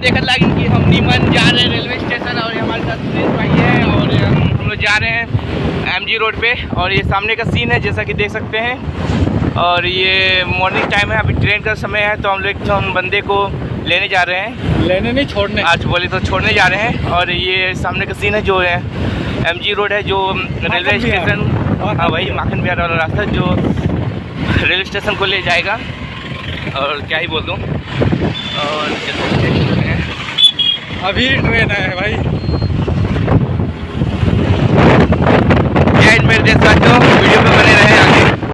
देखने लगे कि हम नीमन जा रहे हैं रेलवे स्टेशन और हमारे साथ सुरेश भाई है और हम लोग जा रहे हैं एमजी रोड पे। और ये सामने का सीन है जैसा कि देख सकते हैं। और ये मॉर्निंग टाइम है, अभी ट्रेन का समय है, तो हम लोग हम बंदे को लेने जा रहे हैं। लेने नहीं, छोड़ने। आज बोले तो छोड़ने जा रहे हैं। और ये सामने का सीन है जो है एमजी रोड है, जो रेलवे स्टेशन, हाँ वही माखन बिहार वाला रास्ता जो रेलवे स्टेशन को ले जाएगा। और क्या ही बोल दूँ। और अभी ट्रेन है भाई। मेरे देश